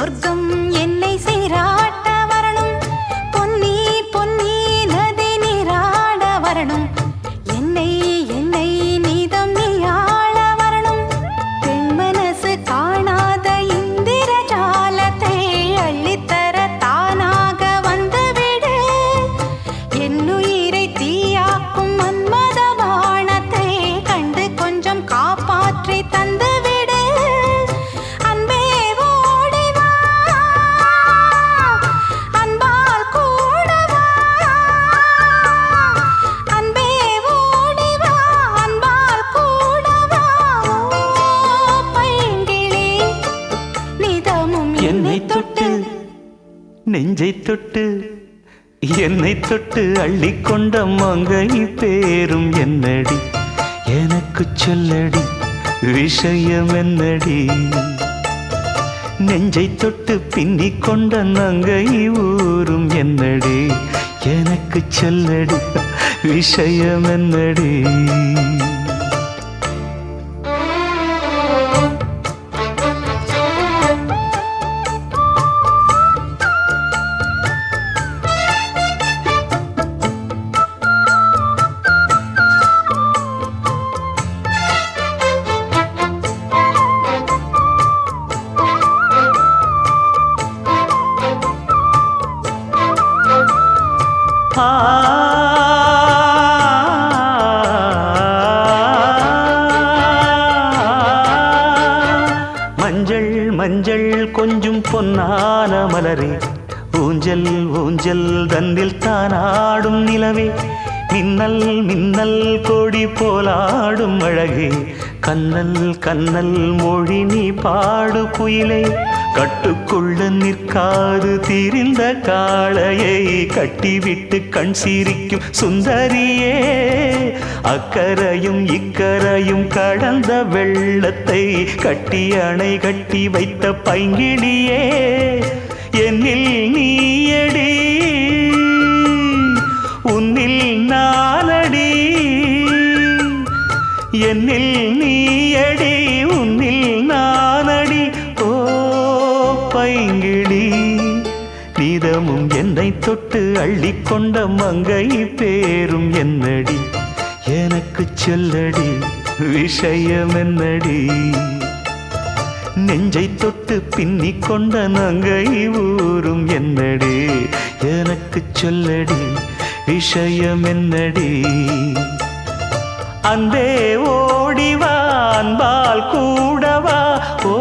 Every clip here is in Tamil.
சொர்க்கம் என்னை சீராட்ட வரணும், பொன்னி பொன்னி நதி நீராட வரணும், என்னை என்னை நீதம் நீயாள வரணும். பெண் மனசு காணாத இந்திர ஜாலத்தை அள்ளித்தர தானாக வந்துவிடு. என்னுயிரை தீயாக்கும் மன்மத வானத்தை கண்டு கொஞ்சம் காப்பாற்றி தந்துவிடு. அன்பே ஓடி வா, அன்பால் கூட வா. அன்பே ஓடி வா, அன்பால் கூட வா. ஓ பைங்கிளி, நிதமும் என்னை தொட்டு நெஞ்சை தொட்டு என்னை தொட்டு அள்ளிக்கொண்ட மங்கை பேரும் என்னடி, எனக்கு சொல்லடி விஷயம் என்னடி. நெஞ்சை தொட்டு பின்னிக் கொண்ட நங்கை ஊரும் என்னடி, எனக்கு சொல்லடி விஷயம் என்னடி. மஞ்சள் மஞ்சள் கொஞ்சம் பொன்னான மலரே, ஊஞ்சல் ஊஞ்சல் தன்னில் தானாடும் நிலவே, மின்னல் மின்னல் கொடி போலாடும் அழகே, கண்ணல் கண்ணல் மொழி நீ பாடு குயிலே. கட்டுக்குள்ள நிற்காது தீரிந்த காளையை கட்டிவிட்டு கண் சிரிக்கும் சுந்தரியே, அக்கரையும் இக்கரையும் கடந்த வெள்ளத்தை கட்டி அணை கட்டி வைத்த பைங்கிளியே. என்னில் நீயடி, உன்னில் நானடி. என்னில் நீயடி, உன்னில் நானடி. ஓ பைங்கிளி, நீதமும் என்னை தொட்டு அள்ளிக்கொண்ட மங்கை பேரும் என்னடி, எனக்கு சொல்லடி விஷயம் என்னடி. நெஞ்சை தொட்டு பின்னிக் கொண்ட நங்கை ஊரும் என்னடி, எனக்கு சொல்லடி விஷயம் என்னடி. அன்பே ஓடிவா, அன்பால் கூடவா. ஓ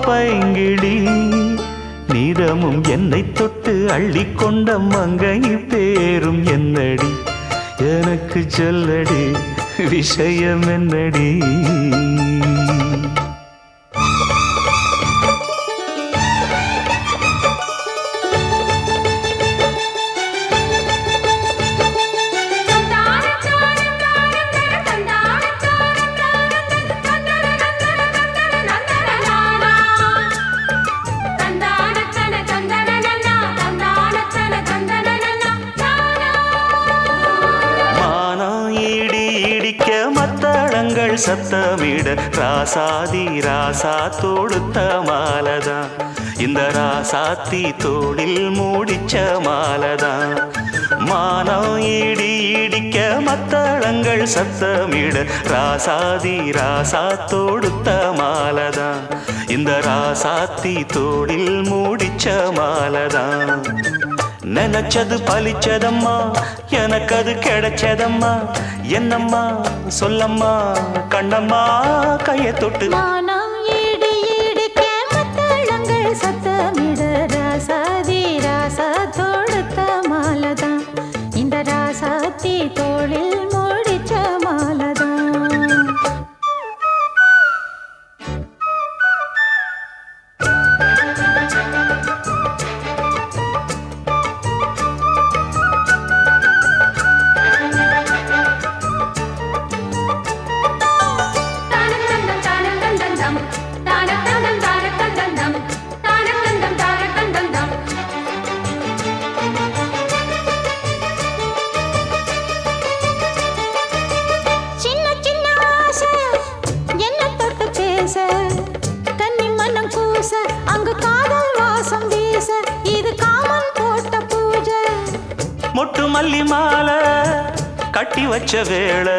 பைங்கிளி, நீதமும் என்னை தொட்டு அள்ளிக்கொண்ட மங்கை பேரும் என்னடி, எனக்கு சொல்லடி விஷயம் என்னடி. மத்தளங்கள் சத்தமிட ராசாதி ராசா தொடுத்த மாலதான், இந்த ராசாத்தி தோளில் மூடிச்ச மாலதான். மானம் இடி இடிக்க மத்தளங்கள் சத்தமிட ராசாதி ராசா தொடுத்த மாலதான், இந்த ராசாத்தி தோளில் மூடிச்ச மாலதான். நினைச்சது பலிச்சதம்மா, எனக்கு அது கிடைச்சதம்மா. என்னம்மா சொல்லம்மா, கண்ணம்மா கையை தொட்டு. மானம் இடி இடிக்க மத்தளங்கள் சத்தமிட ராசாதி ராசா தொடுத்த மாலதான், இந்த ராசாத்தி தோளில் மூடிச்ச மாலதான். மல்லி மாலை கட்டி வச்ச வேளை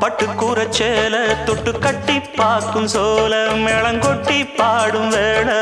பட்டு கூரச்சேல தொட்டு கட்டி பார்க்கும் சோல மேளங்கொட்டி பாடும் வேளை